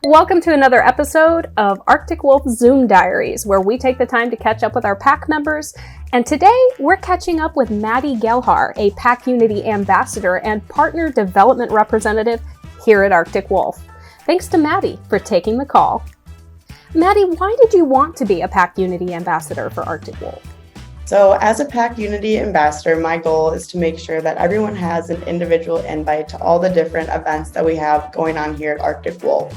Welcome to another episode of Arctic Wolf Zoom Diaries, where we take the time to catch up with our pack members. And today we're catching up with Maddi Gelhar, a Pack Unity ambassador and partner development representative here at Arctic Wolf. Thanks to Maddi for taking the call. Maddi, why did you want to be a Pack Unity ambassador for Arctic Wolf? So as a Pack Unity ambassador, my goal is to make sure that everyone has an individual invite to all the different events that we have going on here at Arctic Wolf.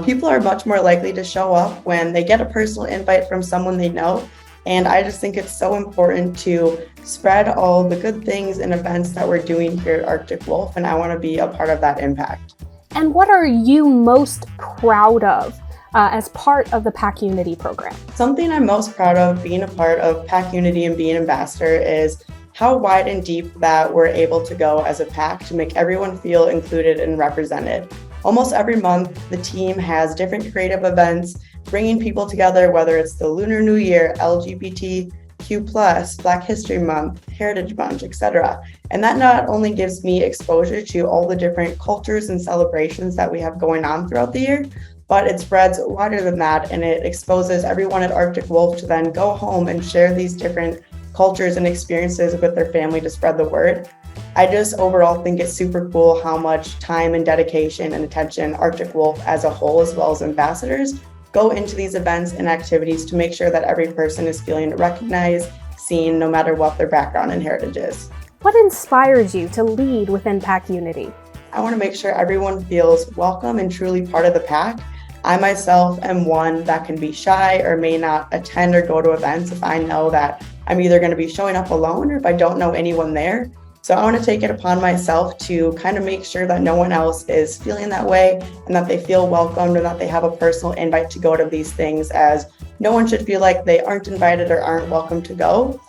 People are much more likely to show up when they get a personal invite from someone they know. And I just think it's so important to spread all the good things and events that we're doing here at Arctic Wolf. And I want to be a part of that impact. And what are you most proud of as part of the Pack Unity program? Something I'm most proud of being a part of Pack Unity and being an ambassador is how wide and deep that we're able to go as a pack to make everyone feel included and represented. Almost every month, the team has different creative events, bringing people together, whether it's the Lunar New Year, LGBTQ+, Black History Month, Heritage Month, etc. And that not only gives me exposure to all the different cultures and celebrations that we have going on throughout the year, but it spreads wider than that, and it exposes everyone at Arctic Wolf to then go home and share these different cultures and experiences with their family to spread the word. I just overall think it's super cool how much time and dedication and attention Arctic Wolf as a whole, as well as ambassadors, go into these events and activities to make sure that every person is feeling recognized, seen, no matter what their background and heritage is. What inspires you to lead within Pack Unity? I want to make sure everyone feels welcome and truly part of the pack. I myself am one that can be shy or may not attend or go to events if I know that I'm either going to be showing up alone or if I don't know anyone there. So I want to take it upon myself to kind of make sure that no one else is feeling that way and that they feel welcomed and that they have a personal invite to go to these things, as no one should feel like they aren't invited or aren't welcome to go.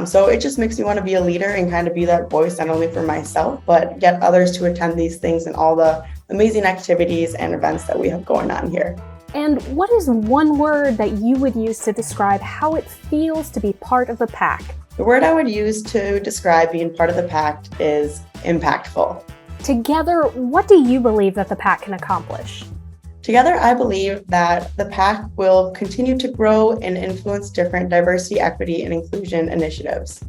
So it just makes me want to be a leader and kind of be that voice, not only for myself, but get others to attend these things and all the amazing activities and events that we have going on here. And what is one word that you would use to describe how it feels to be part of the pack? The word I would use to describe being part of the pack is impactful. Together, what do you believe that the pack can accomplish? Together, I believe that the pack will continue to grow and influence different diversity, equity, and inclusion initiatives.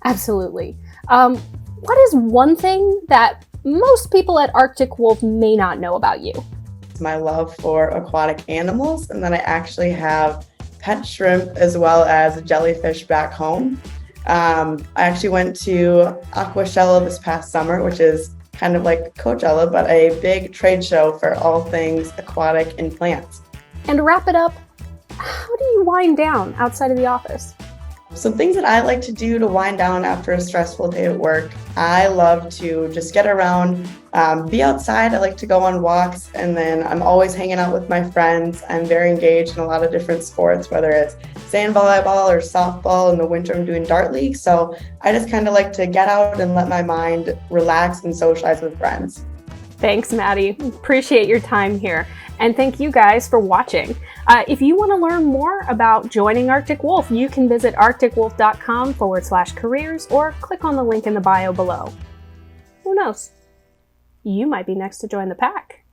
Absolutely. What is one thing that most people at Arctic Wolf may not know about you? My love for aquatic animals, and then I actually have pet shrimp as well as jellyfish back home. I actually went to Aquashella this past summer, which is kind of like Coachella, but a big trade show for all things aquatic and plants. And to wrap it up, how do you wind down outside of the office? Some things that I like to do to wind down after a stressful day at work. I love to just get around, be outside. I like to go on walks, and then I'm always hanging out with my friends. I'm very engaged in a lot of different sports, whether it's sand volleyball or softball. In the winter, I'm doing dart league. So I just kind of like to get out and let my mind relax and socialize with friends. Thanks, Maddi. Appreciate your time here. And thank you guys for watching. If you want to learn more about joining Arctic Wolf, you can visit arcticwolf.com/careers or click on the link in the bio below. Who knows? You might be next to join the pack.